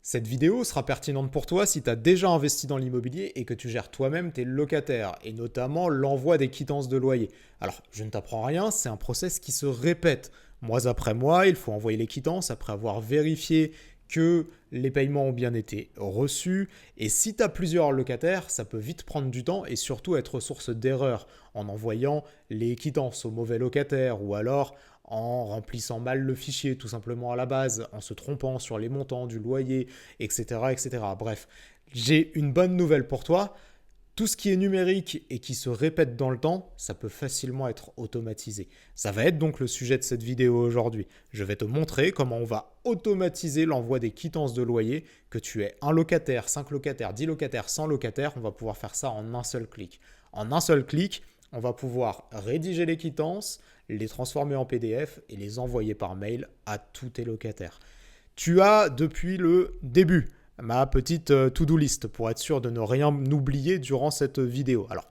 Cette vidéo sera pertinente pour toi si tu as déjà investi dans l'immobilier et que tu gères toi-même tes locataires, et notamment l'envoi des quittances de loyer. Alors, je ne t'apprends rien, c'est un process qui se répète. Mois après mois, il faut envoyer les quittances après avoir vérifié que les paiements ont bien été reçus. Et si tu as plusieurs locataires, ça peut vite prendre du temps et surtout être source d'erreurs en envoyant les quittances aux mauvais locataires ou alors en remplissant mal le fichier tout simplement à la base, en se trompant sur les montants du loyer, etc. etc. Bref, j'ai une bonne nouvelle pour toi. Tout ce qui est numérique et qui se répète dans le temps, ça peut facilement être automatisé. Ça va être donc le sujet de cette vidéo aujourd'hui. Je vais te montrer comment on va automatiser l'envoi des quittances de loyer, que tu aies un locataire, 5 locataires, 10 locataires, 100 locataires, on va pouvoir faire ça en un seul clic. En un seul clic, on va pouvoir rédiger les quittances, les transformer en PDF et les envoyer par mail à tous tes locataires. Tu as depuis le début ma petite to-do list pour être sûr de ne rien oublier durant cette vidéo. Alors,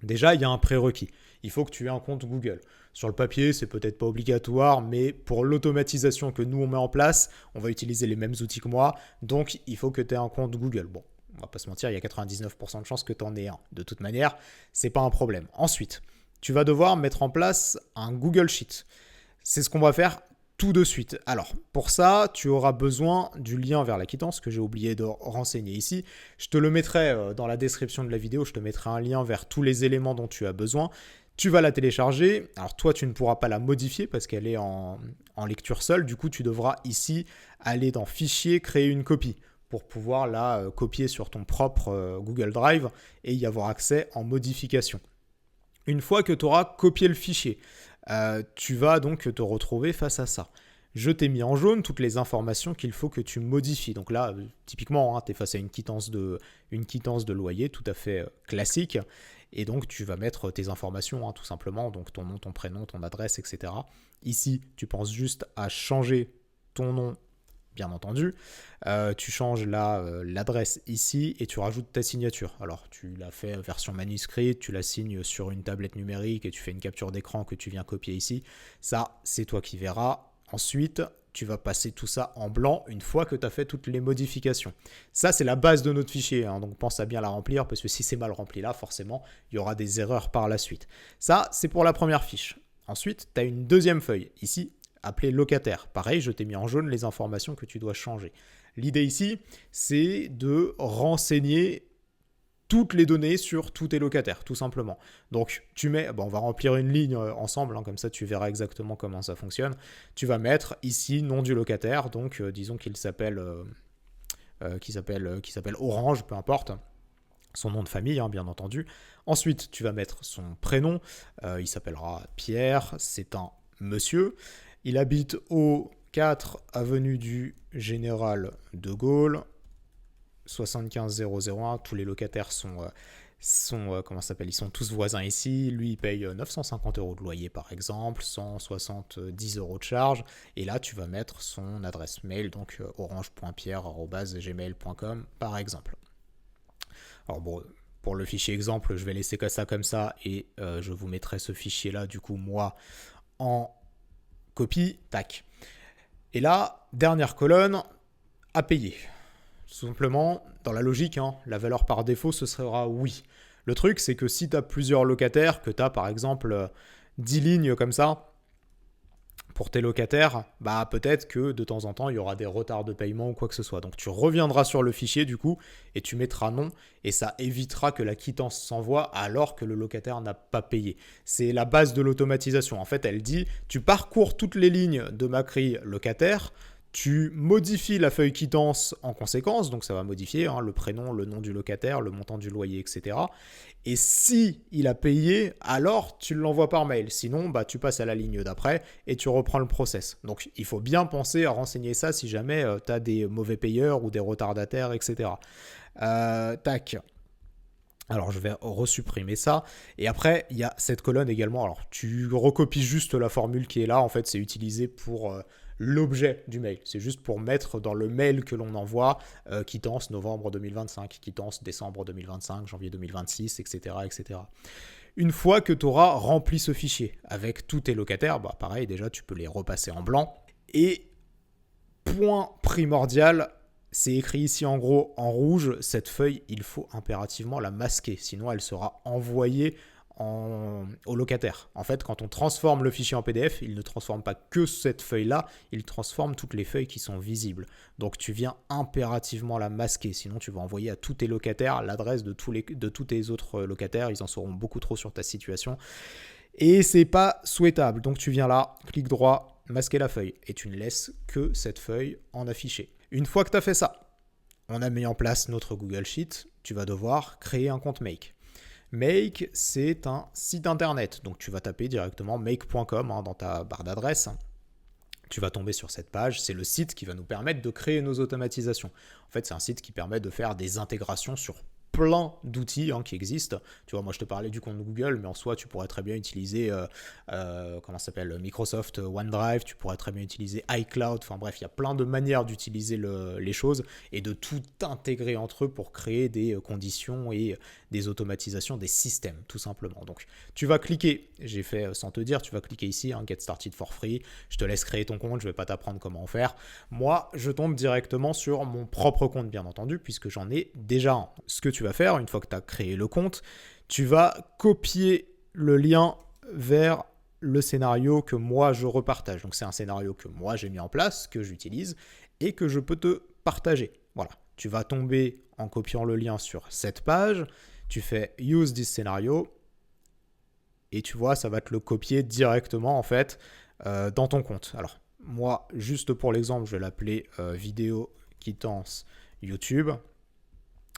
déjà, il y a un prérequis. Il faut que tu aies un compte Google. Sur le papier, c'est peut-être pas obligatoire, mais pour l'automatisation que nous on met en place, on va utiliser les mêmes outils que moi, donc il faut que tu aies un compte Google. Bon, on va pas se mentir, il y a 99% de chances que tu en aies un. De toute manière, c'est pas un problème. Ensuite, tu vas devoir mettre en place un Google Sheet. C'est ce qu'on va faire tout de suite. Alors, pour ça, tu auras besoin du lien vers la quittance que j'ai oublié de renseigner ici. Je te le mettrai dans la description de la vidéo, je te mettrai un lien vers tous les éléments dont tu as besoin. Tu vas la télécharger. Alors toi, tu ne pourras pas la modifier parce qu'elle est en lecture seule. Du coup, tu devras ici aller dans Fichier, créer une copie pour pouvoir la copier sur ton propre Google Drive et y avoir accès en modification. Une fois que tu auras copié le fichier, tu vas donc te retrouver face à ça. Je t'ai mis en jaune toutes les informations qu'il faut que tu modifies. Donc là, typiquement, tu es face à une quittance de loyer tout à fait classique. Et donc, tu vas mettre tes informations, tout simplement, donc ton nom, ton prénom, ton adresse, etc. Ici, tu penses juste à changer ton nom, bien entendu. Tu changes l'adresse ici et tu rajoutes ta signature. Alors, tu l'as fait version manuscrite, tu la signes sur une tablette numérique et tu fais une capture d'écran que tu viens copier ici. Ça, c'est toi qui verras. Ensuite, tu vas passer tout ça en blanc une fois que tu as fait toutes les modifications. Ça, c'est la base de notre fichier, donc pense à bien la remplir parce que si c'est mal rempli là, forcément, il y aura des erreurs par la suite. Ça, c'est pour la première fiche. Ensuite, tu as une deuxième feuille, ici, appelée locataire. Pareil, je t'ai mis en jaune les informations que tu dois changer. L'idée ici, c'est de renseigner toutes les données sur tous tes locataires, tout simplement. Donc, tu mets, on va remplir une ligne ensemble, comme ça tu verras exactement comment ça fonctionne. Tu vas mettre ici nom du locataire, donc disons qu'il s'appelle Orange, peu importe. Son nom de famille, bien entendu. Ensuite, tu vas mettre son prénom. Il s'appellera Pierre, c'est un monsieur. Il habite au 4 avenue du Général de Gaulle, 75001. Tous les locataires ils sont tous voisins ici. Lui, il paye 950 € de loyer, par exemple, 170 € de charge. Et là, tu vas mettre son adresse mail, donc orange.pierre@gmail.com, par exemple. Alors bon, pour le fichier exemple, je vais laisser ça comme ça et je vous mettrai ce fichier-là, du coup, moi, en copie. Tac. Et là, dernière colonne, à payer. Tout simplement, dans la logique, la valeur par défaut, ce sera oui. Le truc, c'est que si tu as plusieurs locataires, que tu as par exemple 10 lignes comme ça, pour tes locataires, peut-être que de temps en temps, il y aura des retards de paiement ou quoi que ce soit. Donc tu reviendras sur le fichier du coup et tu mettras non et ça évitera que la quittance s'envoie alors que le locataire n'a pas payé. C'est la base de l'automatisation. En fait, elle dit, tu parcours toutes les lignes de ma grille locataire, tu modifies la feuille quittance en conséquence, donc ça va modifier le prénom, le nom du locataire, le montant du loyer, etc. Et si il a payé, alors tu l'envoies par mail. Sinon, tu passes à la ligne d'après et tu reprends le process. Donc il faut bien penser à renseigner ça si jamais tu as des mauvais payeurs ou des retardataires, etc. Tac. Alors, je vais resupprimer ça. Et après, il y a cette colonne également. Alors, tu recopies juste la formule qui est là. En fait, c'est utilisé pour l'objet du mail. C'est juste pour mettre dans le mail que l'on envoie quittance novembre 2025, quittance décembre 2025, janvier 2026, etc. etc. Une fois que tu auras rempli ce fichier avec tous tes locataires, pareil, déjà, tu peux les repasser en blanc. Et point primordial, C'est écrit ici en gros en rouge, cette feuille, il faut impérativement la masquer, sinon elle sera envoyée au locataire. En fait, quand on transforme le fichier en PDF, il ne transforme pas que cette feuille-là, il transforme toutes les feuilles qui sont visibles. Donc tu viens impérativement la masquer, sinon tu vas envoyer à tous tes locataires l'adresse de tous tes autres locataires, ils en sauront beaucoup trop sur ta situation. Et c'est pas souhaitable. Donc tu viens là, clic droit, masquer la feuille, et tu ne laisses que cette feuille en affiché. Une fois que tu as fait ça, on a mis en place notre Google Sheet, tu vas devoir créer un compte Make. Make, c'est un site internet, donc tu vas taper directement make.com dans ta barre d'adresse. Tu vas tomber sur cette page, c'est le site qui va nous permettre de créer nos automatisations. En fait, c'est un site qui permet de faire des intégrations sur plein d'outils qui existent. Tu vois, moi je te parlais du compte Google, mais en soi tu pourrais très bien utiliser Microsoft OneDrive, tu pourrais très bien utiliser iCloud, enfin bref, il y a plein de manières d'utiliser les choses et de tout intégrer entre eux pour créer des conditions et des automatisations, des systèmes tout simplement. Donc tu vas cliquer, j'ai fait sans te dire, tu vas cliquer ici, Get Started for Free, je te laisse créer ton compte, je ne vais pas t'apprendre comment en faire. Moi je tombe directement sur mon propre compte bien entendu, puisque j'en ai déjà un. Ce que tu vas faire, une fois que tu as créé le compte, tu vas copier le lien vers le scénario que moi je repartage. Donc c'est un scénario que moi j'ai mis en place, que j'utilise et que je peux te partager. Voilà, tu vas tomber en copiant le lien sur cette page, tu fais Use this scénario et tu vois, ça va te le copier directement en fait dans ton compte. Alors moi, juste pour l'exemple, je vais l'appeler vidéo quittance YouTube.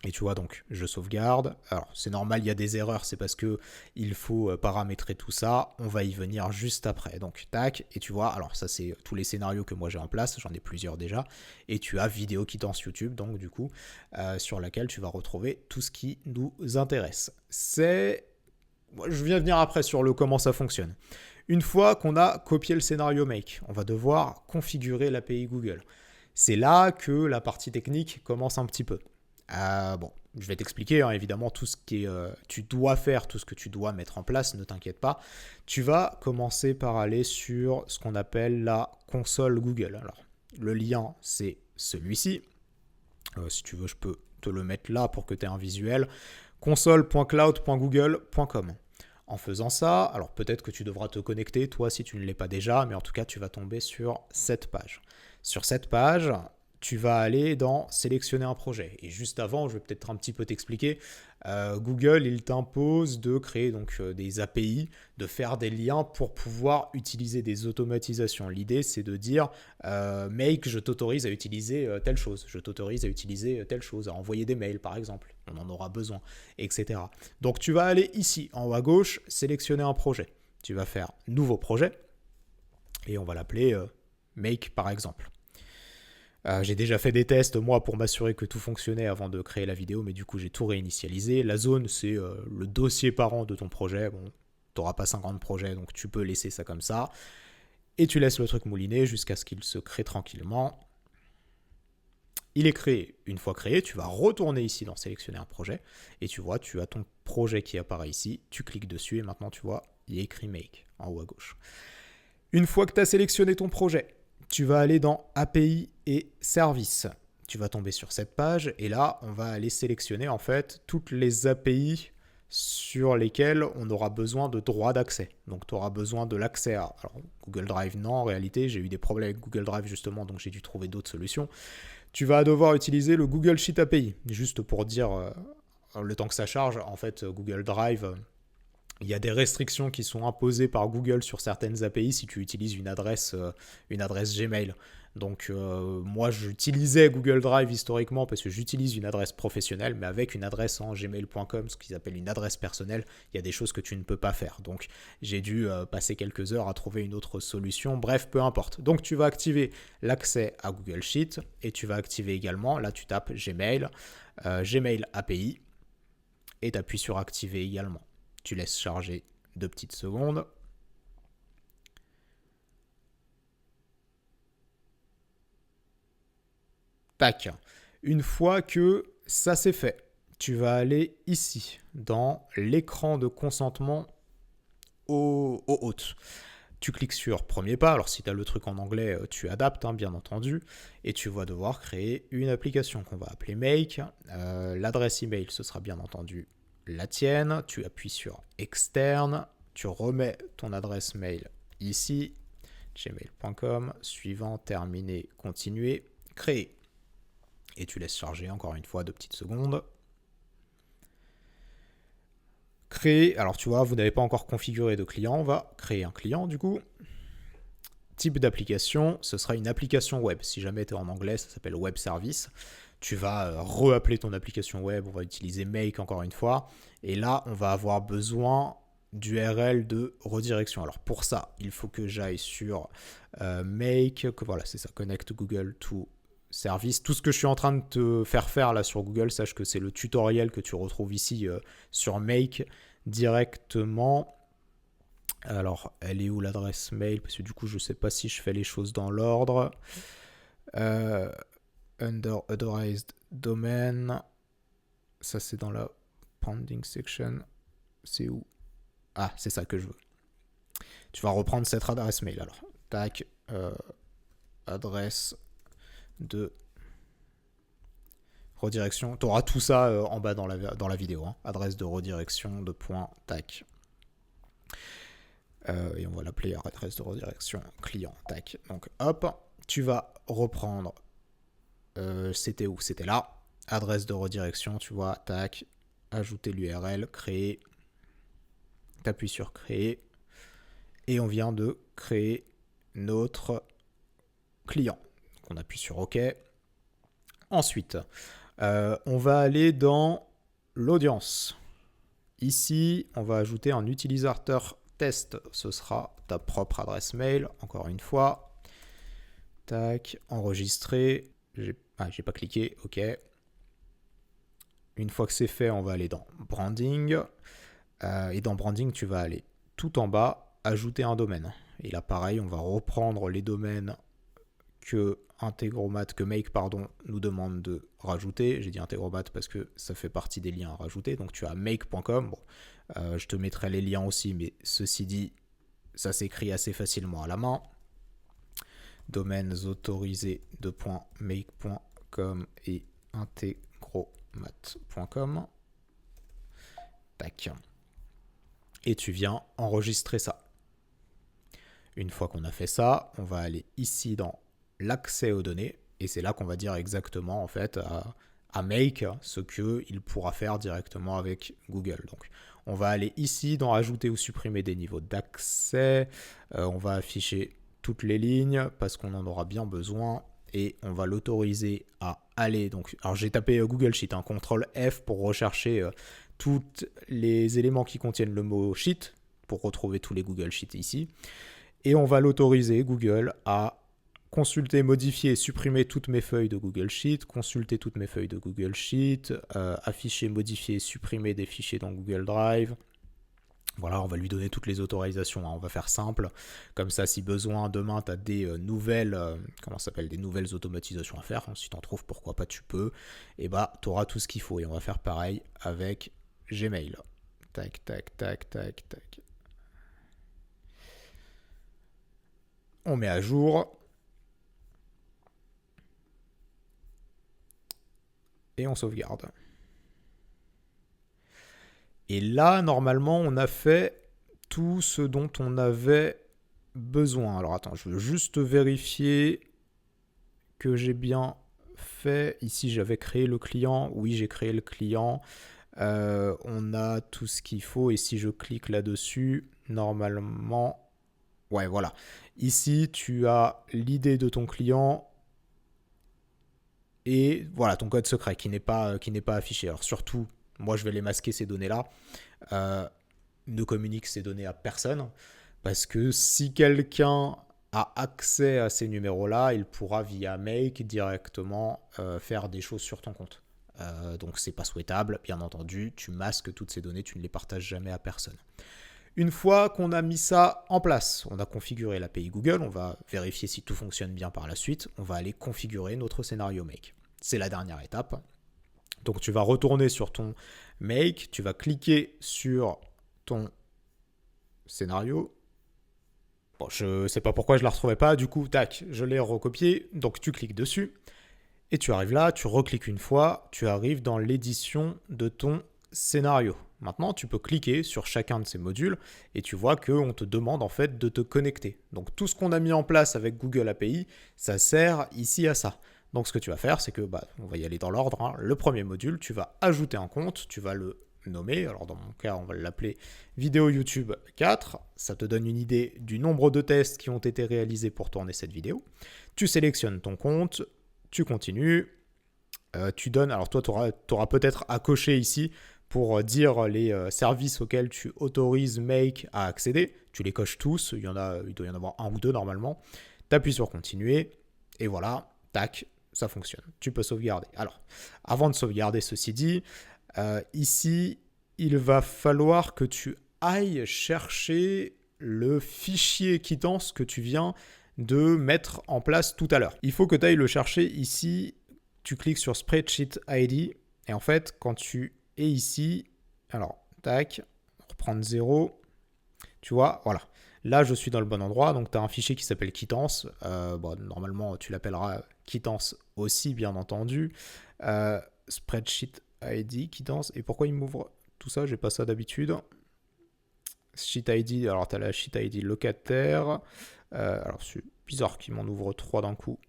Et tu vois, donc, je sauvegarde. Alors, c'est normal, il y a des erreurs, c'est parce que il faut paramétrer tout ça. On va y venir juste après. Donc, tac, et tu vois, alors ça, c'est tous les scénarios que moi j'ai en place. J'en ai plusieurs déjà. Et tu as vidéo quittance YouTube, donc du coup, sur laquelle tu vas retrouver tout ce qui nous intéresse. Je viens venir après sur le comment ça fonctionne. Une fois qu'on a copié le scénario make, on va devoir configurer l'API Google. C'est là que la partie technique commence un petit peu. Je vais t'expliquer évidemment tout ce que tu dois faire, tout ce que tu dois mettre en place, ne t'inquiète pas. Tu vas commencer par aller sur ce qu'on appelle la console Google. Alors, le lien, c'est celui-ci. Si tu veux, je peux te le mettre là pour que tu aies un visuel. console.cloud.google.com. En faisant ça, alors peut-être que tu devras te connecter, toi, si tu ne l'es pas déjà, mais en tout cas, tu vas tomber sur cette page. Sur cette page, tu vas aller dans sélectionner un projet. Et juste avant, je vais peut-être un petit peu t'expliquer, Google, il t'impose de créer donc des API, de faire des liens pour pouvoir utiliser des automatisations. L'idée, c'est de dire, Make, je t'autorise à utiliser telle chose, je t'autorise à utiliser telle chose, à envoyer des mails par exemple, on en aura besoin, etc. Donc tu vas aller ici, en haut à gauche, sélectionner un projet. Tu vas faire Nouveau projet, et on va l'appeler Make par exemple. J'ai déjà fait des tests, moi, pour m'assurer que tout fonctionnait avant de créer la vidéo, mais du coup, j'ai tout réinitialisé. La zone, c'est le dossier par an de ton projet. Bon, tu n'auras pas 50 projets, donc tu peux laisser ça comme ça. Et tu laisses le truc mouliner jusqu'à ce qu'il se crée tranquillement. Il est créé. Une fois créé, tu vas retourner ici dans sélectionner un projet. Et tu vois, tu as ton projet qui apparaît ici. Tu cliques dessus et maintenant, tu vois, il y a écrit Make en haut à gauche. Une fois que tu as sélectionné ton projet, tu vas aller dans API et services. Tu vas tomber sur cette page et là, on va aller sélectionner en fait toutes les API sur lesquelles on aura besoin de droits d'accès. Donc, tu auras besoin de l'accès à... Alors, Google Drive, non, en réalité, j'ai eu des problèmes avec Google Drive justement, donc j'ai dû trouver d'autres solutions. Tu vas devoir utiliser le Google Sheet API, juste pour dire le temps que ça charge. En fait, Google Drive... Il y a des restrictions qui sont imposées par Google sur certaines API si tu utilises une adresse Gmail. Donc moi j'utilisais Google Drive historiquement parce que j'utilise une adresse professionnelle, mais avec une adresse en gmail.com, ce qu'ils appellent une adresse personnelle, il y a des choses que tu ne peux pas faire. Donc j'ai dû passer quelques heures à trouver une autre solution. Bref, peu importe. Donc tu vas activer l'accès à Google Sheet et tu vas activer également, là tu tapes Gmail, Gmail API et tu appuies sur activer également. Tu laisses charger 2 petites secondes. Tac. Une fois que ça c'est fait, tu vas aller ici, dans l'écran de consentement au hôte. Tu cliques sur premier pas, alors si tu as le truc en anglais, tu adaptes, hein, bien entendu, et tu vas devoir créer une application qu'on va appeler Make. L'adresse email, ce sera bien entendu la tienne. Tu appuies sur externe, tu remets ton adresse mail ici, gmail.com, suivant, terminé, continuer, créer. Et tu laisses charger encore une fois 2 petites secondes. Créer, alors tu vois, vous n'avez pas encore configuré de client, on va créer un client du coup. Type d'application, ce sera une application web. Si jamais tu es en anglais, ça s'appelle web service. Tu vas reappeler ton application web, on va utiliser Make encore une fois. Et là, on va avoir besoin d'URL de redirection. Alors pour ça, il faut que j'aille sur Make, que voilà, c'est ça, Connect Google to Service. Tout ce que je suis en train de te faire là sur Google, sache que c'est le tutoriel que tu retrouves ici sur Make directement. Alors, elle est où l'adresse mail? Parce que du coup, je ne sais pas si je fais les choses dans l'ordre. Under Authorized Domain. Ça, c'est dans la pending section. C'est où? Ah, c'est ça que je veux. Tu vas reprendre cette adresse mail. Alors, tac. Adresse de redirection. Tu auras tout ça en bas dans la vidéo. Hein. Adresse de redirection de point, tac. Et on va l'appeler adresse de redirection client, tac. Donc hop, tu vas reprendre, c'était où? C'était là, adresse de redirection, tu vois, tac, ajouter l'URL, créer, t'appuies sur créer, et on vient de créer notre client. Donc on appuie sur OK. Ensuite, on va aller dans l'audience. Ici, on va ajouter un utilisateur test, ce sera ta propre adresse mail, encore une fois. Tac, enregistrer. J'ai pas cliqué, ok. Une fois que c'est fait, on va aller dans branding. Et dans branding, tu vas aller tout en bas, ajouter un domaine. Et là, pareil, on va reprendre les domaines que Make nous demande de rajouter. J'ai dit Integromat parce que ça fait partie des liens à rajouter. Donc tu as make.com. Bon, je te mettrai les liens aussi, mais ceci dit, ça s'écrit assez facilement à la main. Domaines autorisés de .make.com et integromat.com. Tac. Et tu viens enregistrer ça. Une fois qu'on a fait ça, on va aller ici dans l'accès aux données, et c'est là qu'on va dire exactement en fait à Make ce qu'il pourra faire directement avec Google. Donc on va aller ici dans ajouter ou supprimer des niveaux d'accès, on va afficher toutes les lignes parce qu'on en aura bien besoin, et on va l'autoriser à aller, donc alors j'ai tapé Google Sheet, un CTRL F pour rechercher tous les éléments qui contiennent le mot Sheet, pour retrouver tous les Google Sheets ici, et on va l'autoriser, Google, à consulter, modifier, supprimer toutes mes feuilles de Google Sheet, consulter toutes mes feuilles de Google Sheet, afficher, modifier, supprimer des fichiers dans Google Drive. Voilà, on va lui donner toutes les autorisations, hein. On va faire simple. Comme ça, si besoin, demain, tu as des nouvelles, des nouvelles automatisations à faire. Hein. Si tu en trouves, pourquoi pas, tu peux. Et bah, tu auras tout ce qu'il faut. Et on va faire pareil avec Gmail. Tac, tac, tac, tac, tac. On met à jour. Et on sauvegarde. Et là, normalement, on a fait tout ce dont on avait besoin. Alors attends, je veux juste vérifier que j'ai bien fait. Ici, j'avais créé le client. Oui, j'ai créé le client. On a tout ce qu'il faut. Et si je clique là-dessus, normalement... Ouais, voilà. Ici, tu as l'idée de ton client et voilà ton code secret qui n'est pas affiché. Alors surtout, moi je vais les masquer ces données-là. Ne communique ces données à personne, parce que si quelqu'un a accès à ces numéros-là, il pourra via Make directement faire des choses sur ton compte. Donc c'est pas souhaitable, bien entendu. Tu masques toutes ces données, tu ne les partages jamais à personne. Une fois qu'on a mis ça en place, on a configuré l'API Google, on va vérifier si tout fonctionne bien par la suite, on va aller configurer notre scénario Make. C'est la dernière étape. Donc tu vas retourner sur ton Make, tu vas cliquer sur ton scénario. Bon, je sais pas pourquoi je la retrouvais pas, du coup, tac, je l'ai recopié, donc tu cliques dessus, et tu arrives là, tu recliques une fois, tu arrives dans l'édition de ton scénario. Maintenant, tu peux cliquer sur chacun de ces modules et tu vois qu'on te demande en fait de te connecter. Donc tout ce qu'on a mis en place avec Google API, ça sert ici à ça. Donc ce que tu vas faire, c'est que, on va y aller dans l'ordre, hein. Le premier module, tu vas ajouter un compte, tu vas le nommer, alors dans mon cas, on va l'appeler vidéo YouTube 4. Ça te donne une idée du nombre de tests qui ont été réalisés pour tourner cette vidéo. Tu sélectionnes ton compte, tu continues, tu donnes, alors toi, tu auras peut-être à cocher ici pour dire les services auxquels tu autorises Make à accéder. Tu les coches tous, il doit y en avoir un ou deux normalement. Tu appuies sur continuer, et voilà, tac, ça fonctionne. Tu peux sauvegarder. Alors, avant de sauvegarder, ceci dit, ici, il va falloir que tu ailles chercher le fichier quittance que tu viens de mettre en place tout à l'heure. Il faut que tu ailles le chercher ici. Tu cliques sur Spreadsheet ID et en fait, quand tu es ici, alors, tac, reprendre 0, tu vois, voilà. Là, je suis dans le bon endroit, donc tu as un fichier qui s'appelle quittance. Normalement, tu l'appelleras quittance aussi, bien entendu. Spreadsheet ID, quittance. Et pourquoi il m'ouvre tout ça? J'ai pas ça d'habitude. Sheet ID, alors tu as la Sheet ID locataire. Alors, c'est bizarre qu'il m'en ouvre 3 d'un coup.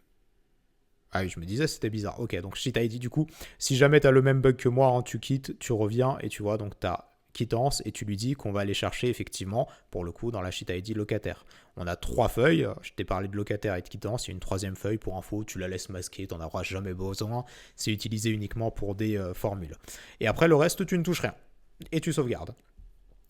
Ah oui, je me disais c'était bizarre. Ok, donc Sheet ID, du coup, si jamais tu as le même bug que moi, hein, tu quittes, tu reviens et tu vois, donc tu as quittance et tu lui dis qu'on va aller chercher effectivement, pour le coup, dans la Sheet ID locataire. On a 3 feuilles, je t'ai parlé de locataire et de quittance, il y a une 3e feuille pour info, tu la laisses masquer, tu n'en auras jamais besoin, c'est utilisé uniquement pour des formules. Et après, le reste, tu ne touches rien et tu sauvegardes.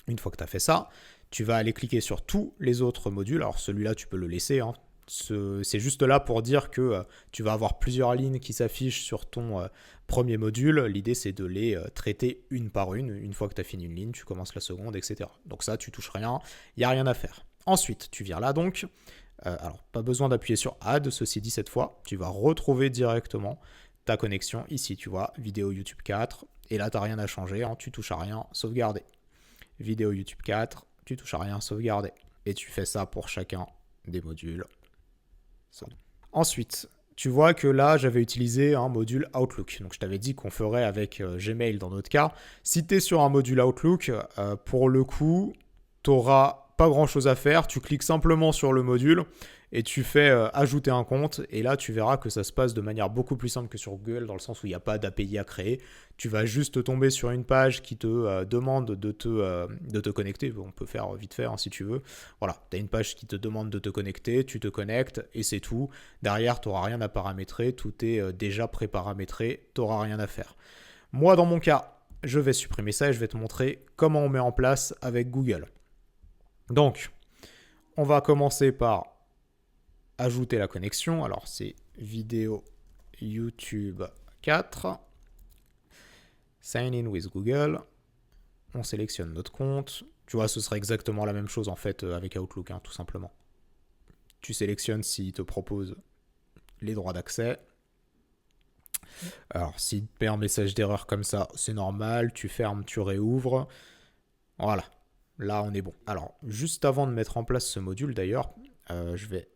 Une fois que tu as fait ça, tu vas aller cliquer sur tous les autres modules. Alors celui-là, tu peux le laisser, hein. C'est juste là pour dire que tu vas avoir plusieurs lignes qui s'affichent sur ton premier module. L'idée, c'est de les traiter une par une. Une fois que tu as fini une ligne, tu commences la seconde, etc. Donc ça, tu touches rien, il n'y a rien à faire. Ensuite, tu viens là donc. Alors, pas besoin d'appuyer sur Add, ceci dit cette fois. Tu vas retrouver directement ta connexion ici, tu vois, vidéo YouTube 4. Et là, tu n'as rien à changer, hein, tu touches à rien, sauvegarder. Vidéo YouTube 4, tu touches à rien, sauvegarder. Et tu fais ça pour chacun des modules. Ensuite, tu vois que là, j'avais utilisé un module Outlook. Donc, je t'avais dit qu'on ferait avec Gmail dans notre cas. Si tu es sur un module Outlook, pour le coup, tu n'auras pas grand-chose à faire. Tu cliques simplement sur le module et tu fais ajouter un compte. Et là, tu verras que ça se passe de manière beaucoup plus simple que sur Google, dans le sens où il n'y a pas d'API à créer. Tu vas juste tomber sur une page qui te demande de te connecter. On peut faire vite fait, hein, si tu veux. Voilà, tu as une page qui te demande de te connecter, tu te connectes et c'est tout. Derrière, tu n'auras rien à paramétrer. Tout est déjà pré-paramétré. Tu n'auras rien à faire. Moi, dans mon cas, je vais supprimer ça et je vais te montrer comment on met en place avec Google. Donc, on va commencer par ajouter la connexion. Alors, c'est vidéo YouTube 4. Sign in with Google. On sélectionne notre compte. Tu vois, ce serait exactement la même chose en fait avec Outlook, hein, tout simplement. Tu sélectionnes s'il te propose les droits d'accès. Alors, s'il te met un message d'erreur comme ça, c'est normal. Tu fermes, tu réouvres. Voilà. Là, on est bon. Alors, juste avant de mettre en place ce module, d'ailleurs,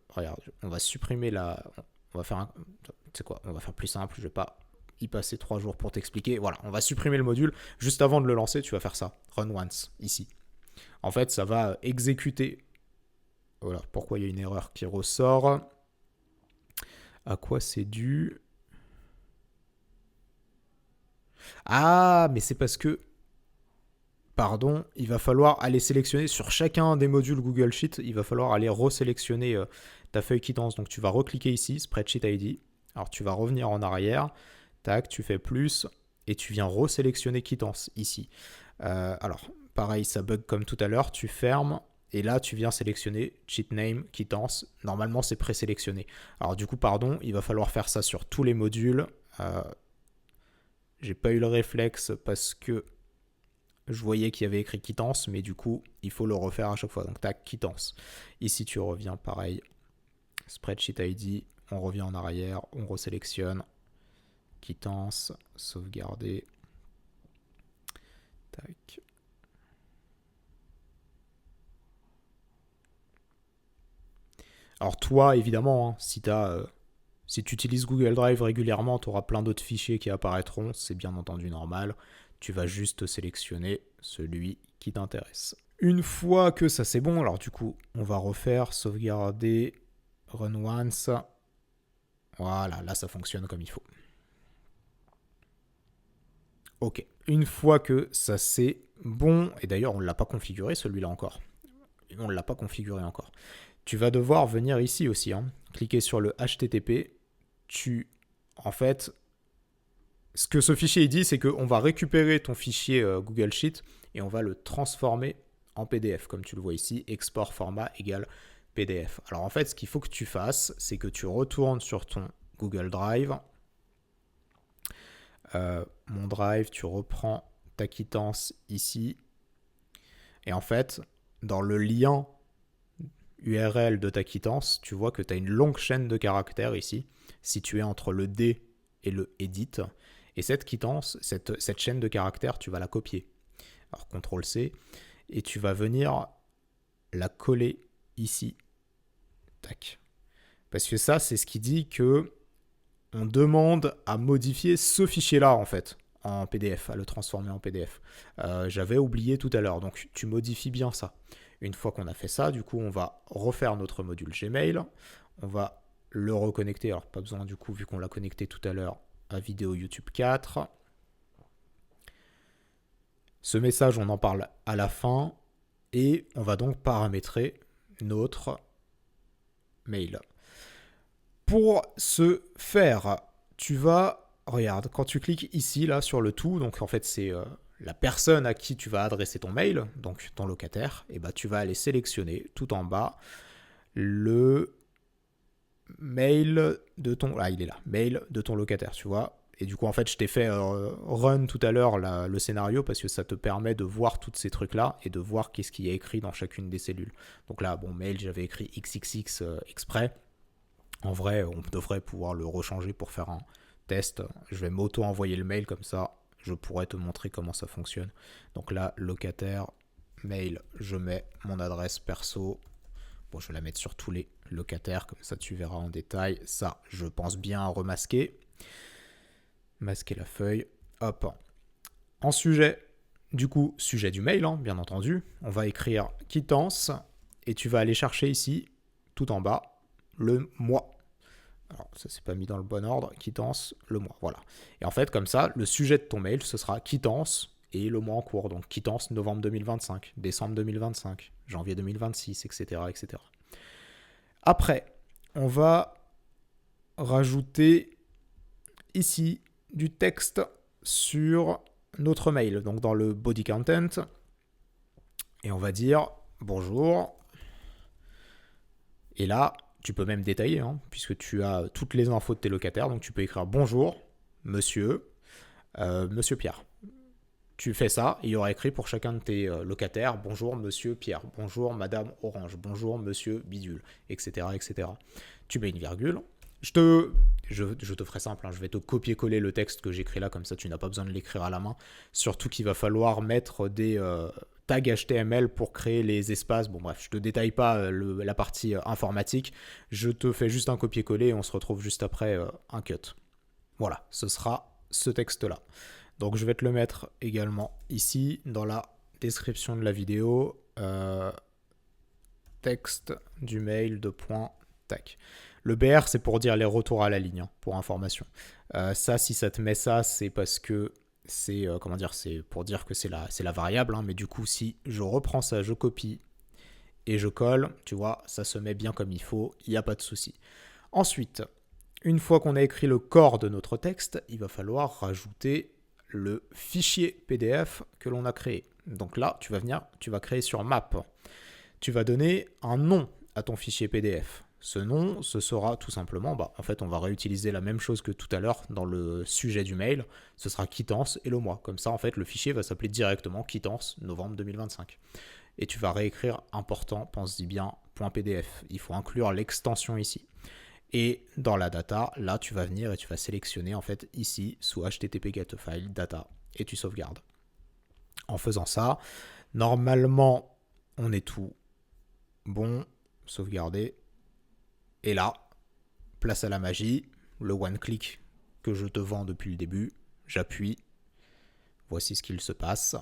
regarde, on va supprimer on va faire tu sais quoi, on va faire plus simple, je vais pas y passer 3 jours pour t'expliquer. Voilà, on va supprimer le module. Juste avant de le lancer, tu vas faire ça. Run once, ici. En fait, ça va exécuter. Voilà, pourquoi il y a une erreur qui ressort. À quoi c'est dû? Ah, mais c'est parce que... Pardon, il va falloir aller sélectionner sur chacun des modules Google Sheet, il va falloir aller resélectionner ta feuille quittance. Donc tu vas recliquer ici, Spreadsheet ID. Alors tu vas revenir en arrière, tac, tu fais plus et tu viens resélectionner quittance ici. Alors pareil, ça bug comme tout à l'heure, tu fermes et là tu viens sélectionner Sheet Name, quittance. Normalement c'est présélectionné. Alors du coup, pardon, il va falloir faire ça sur tous les modules. J'ai pas eu le réflexe parce que je voyais qu'il y avait écrit quittance, mais du coup, il faut le refaire à chaque fois. Donc, tac, quittance. Ici, tu reviens pareil. Spreadsheet ID, on revient en arrière, on resélectionne. Quittance, sauvegarder. Tac. Alors toi, évidemment, hein, si tu utilises Google Drive régulièrement, tu auras plein d'autres fichiers qui apparaîtront, c'est bien entendu normal. Tu vas juste sélectionner celui qui t'intéresse. Une fois que ça c'est bon, alors du coup, on va refaire sauvegarder, run once. Voilà, là ça fonctionne comme il faut. Ok, une fois que ça c'est bon, et d'ailleurs on ne l'a pas configuré celui-là encore. On ne l'a pas configuré encore. Tu vas devoir venir ici aussi, hein. Cliquer sur le HTTP. En fait, ce que ce fichier il dit, c'est qu'on va récupérer ton fichier Google Sheet et on va le transformer en PDF, comme tu le vois ici, export format égale PDF. Alors en fait, ce qu'il faut que tu fasses, c'est que tu retournes sur ton Google Drive. Mon Drive, tu reprends ta quittance ici. Et en fait, dans le lien URL de ta quittance, tu vois que tu as une longue chaîne de caractères ici, située entre le D et le edit. Et cette quittance, cette chaîne de caractères, tu vas la copier. Alors CTRL-C, et tu vas venir la coller ici. Tac. Parce que ça, c'est ce qui dit que on demande à modifier ce fichier-là, en fait, en PDF, à le transformer en PDF. J'avais oublié tout à l'heure, donc tu modifies bien ça. Une fois qu'on a fait ça, du coup, on va refaire notre module Gmail. On va le reconnecter. Alors, pas besoin, du coup, vu qu'on l'a connecté tout à l'heure à vidéo YouTube 4. Ce message, on en parle à la fin. Et on va donc paramétrer notre mail. Pour ce faire, tu vas, regarde, quand tu cliques ici, là, sur le tout, donc en fait, c'est la personne à qui tu vas adresser ton mail, donc ton locataire, et bah, tu vas aller sélectionner tout en bas le mail de ton... Ah, il est là, mail de ton locataire, tu vois. Et du coup, en fait, je t'ai fait run tout à l'heure le scénario parce que ça te permet de voir tous ces trucs-là et de voir qu'est-ce qu'il y a écrit dans chacune des cellules. Donc là, bon, mail, j'avais écrit XXX exprès. En vrai, on devrait pouvoir le rechanger pour faire un test. Je vais m'auto-envoyer le mail comme ça. Je pourrais te montrer comment ça fonctionne. Donc là, locataire, mail, je mets mon adresse perso. Bon, je vais la mettre sur tous les locataires, comme ça tu verras en détail. Ça, je pense bien à remasquer. Masquer la feuille. Hop. En sujet, du coup, sujet du mail, hein, bien entendu. On va écrire quittance et tu vas aller chercher ici, tout en bas, le mois. Alors, ça s'est pas mis dans le bon ordre. Quittance, le mois, voilà. Et en fait, comme ça, le sujet de ton mail, ce sera quittance et le mois en cours. Donc, quittance novembre 2025, décembre 2025, janvier 2026, etc., etc. Après, on va rajouter ici du texte sur notre mail, donc dans le body content. Et on va dire bonjour. Et là, tu peux même détailler, hein, puisque tu as toutes les infos de tes locataires. Donc tu peux écrire bonjour, monsieur, monsieur Pierre. Tu fais ça, et il y aura écrit pour chacun de tes locataires bonjour monsieur Pierre, bonjour madame Orange, bonjour monsieur Bidule, etc. etc. Tu mets une virgule. Je te ferai simple, hein, je vais te copier-coller le texte que j'écris là, comme ça tu n'as pas besoin de l'écrire à la main. Surtout qu'il va falloir mettre des tags HTML pour créer les espaces. Bon bref, je te détaille pas la partie informatique, je te fais juste un copier-coller et on se retrouve juste après un cut. Voilà, ce sera ce texte-là. Donc je vais te le mettre également ici, dans la description de la vidéo. Texte du mail de point, tac. Le BR, c'est pour dire les retours à la ligne, hein, pour information. Ça, si ça te met ça, c'est parce que c'est c'est pour dire que c'est la variable. Hein, mais du coup, si je reprends ça, je copie et je colle, tu vois, ça se met bien comme il faut, il n'y a pas de souci. Ensuite, une fois qu'on a écrit le corps de notre texte, il va falloir rajouter le fichier PDF que l'on a créé. Donc là, tu vas créer sur map. Tu vas donner un nom à ton fichier PDF. Ce nom, ce sera tout simplement, en fait, on va réutiliser la même chose que tout à l'heure dans le sujet du mail. Ce sera quittance et le mois. Comme ça, en fait, le fichier va s'appeler directement quittance novembre 2025. Et tu vas réécrire important, pense-y bien, .pdf. Il faut inclure l'extension ici. Et dans la data, là, tu vas venir et tu vas sélectionner, en fait, ici, sous HTTP getFile, data, et tu sauvegardes. En faisant ça, normalement, on est tout bon, sauvegarder. Et là, place à la magie, le one-click que je te vends depuis le début, j'appuie, voici ce qu'il se passe.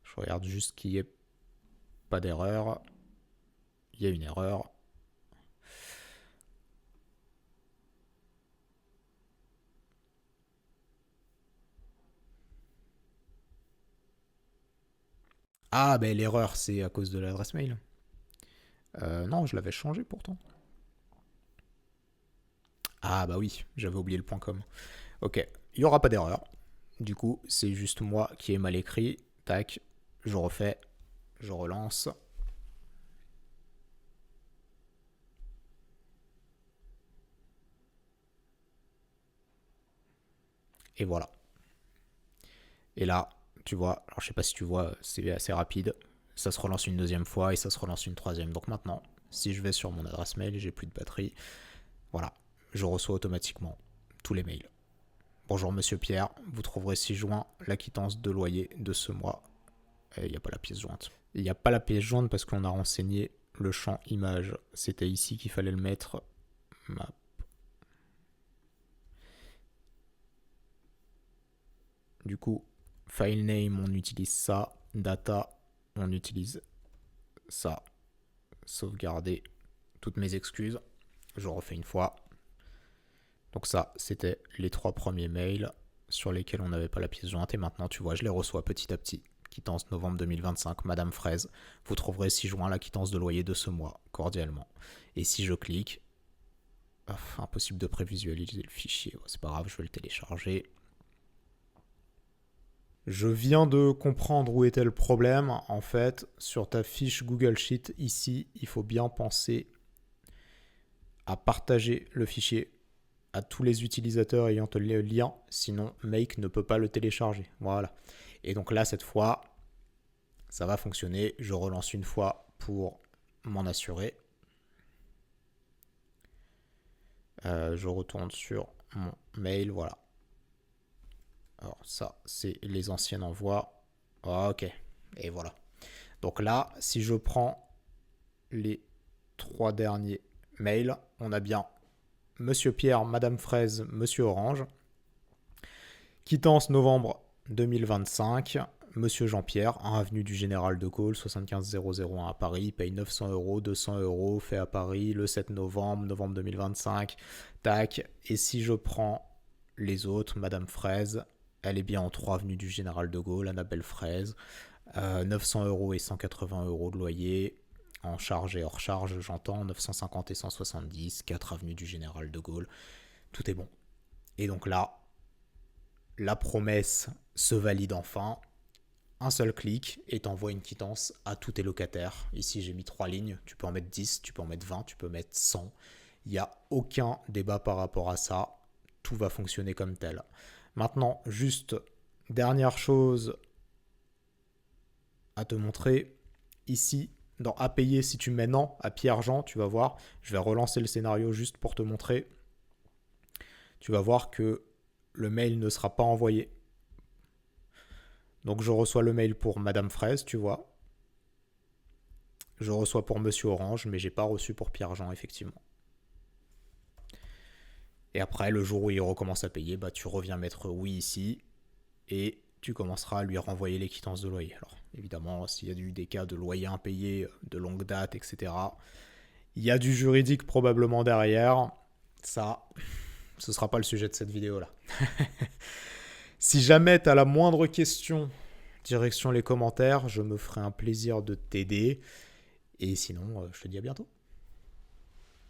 Je regarde juste qu'il n'y ait pas d'erreur. Il y a une erreur. Ah, ben l'erreur, c'est à cause de l'adresse mail. Non, je l'avais changé pourtant. Ah, bah oui, j'avais oublié le .com. Ok, il n'y aura pas d'erreur. Du coup, c'est juste moi qui ai mal écrit. Tac, je refais, je relance. Et voilà. Et là, tu vois, alors je sais pas si tu vois, c'est assez rapide. Ça se relance une deuxième fois et ça se relance une troisième. Donc maintenant, si je vais sur mon adresse mail, j'ai plus de batterie. Voilà, je reçois automatiquement tous les mails. Bonjour Monsieur Pierre, vous trouverez ci-joint la quittance de loyer de ce mois. Il n'y a pas la pièce jointe. Il n'y a pas la pièce jointe parce qu'on a renseigné le champ image. C'était ici qu'il fallait le mettre. Map. Du coup, file name, on utilise ça. Data, on utilise ça. Sauvegarder toutes mes excuses. Je refais une fois. Donc ça, c'était les 3 premiers mails sur lesquels on n'avait pas la pièce jointe. Et maintenant, tu vois, je les reçois petit à petit. Quittance novembre 2025, Madame Fraise. Vous trouverez ci-joint la quittance de loyer de ce mois, cordialement. Et si je clique, impossible de prévisualiser le fichier. C'est pas grave, je vais le télécharger. Je viens de comprendre où était le problème. En fait, sur ta fiche Google Sheet, ici, il faut bien penser à partager le fichier à tous les utilisateurs ayant le lien, sinon Make ne peut pas le télécharger. Voilà. Et donc là, cette fois, ça va fonctionner. Je relance une fois pour m'en assurer. Je retourne sur mon mail, voilà. Alors ça, c'est les anciens envois. Ok, et voilà. Donc là, si je prends les 3 derniers mails, on a bien Monsieur Pierre, Madame Fraise, Monsieur Orange. Quittance novembre 2025. Monsieur Jean-Pierre, 1 avenue du Général de Gaulle, 75001 à Paris, paye 900 €, 200 €, fait à Paris le 7 novembre 2025. Tac. Et si je prends les autres, Madame Fraise, elle est bien en 3 avenue du Général de Gaulle, Annabelle Fraise, 900 € et 180 € de loyer. En charge et hors charge, j'entends 950 et 170, 4 avenue du Général de Gaulle. Tout est bon. Et donc là, la promesse se valide enfin. Un seul clic et t'envoies une quittance à tous tes locataires. Ici, j'ai mis 3 lignes. Tu peux en mettre 10, tu peux en mettre 20, tu peux mettre 100. Il n'y a aucun débat par rapport à ça. Tout va fonctionner comme tel. Maintenant, juste dernière chose à te montrer. Ici, dans à payer, si tu mets non à Pierre-Jean, tu vas voir. Je vais relancer le scénario juste pour te montrer. Tu vas voir que le mail ne sera pas envoyé. Donc je reçois le mail pour Madame Fraise, tu vois. Je reçois pour Monsieur Orange, mais j'ai pas reçu pour Pierre-Jean, effectivement. Et après, le jour où il recommence à payer, bah, tu reviens mettre oui ici et tu commenceras à lui renvoyer les quittances de loyer. Alors, évidemment, s'il y a eu des cas de loyer impayé de longue date, etc., il y a du juridique probablement derrière. Ça, ce sera pas le sujet de cette vidéo-là. Si jamais tu as la moindre question, direction les commentaires, je me ferai un plaisir de t'aider. Et sinon, je te dis à bientôt.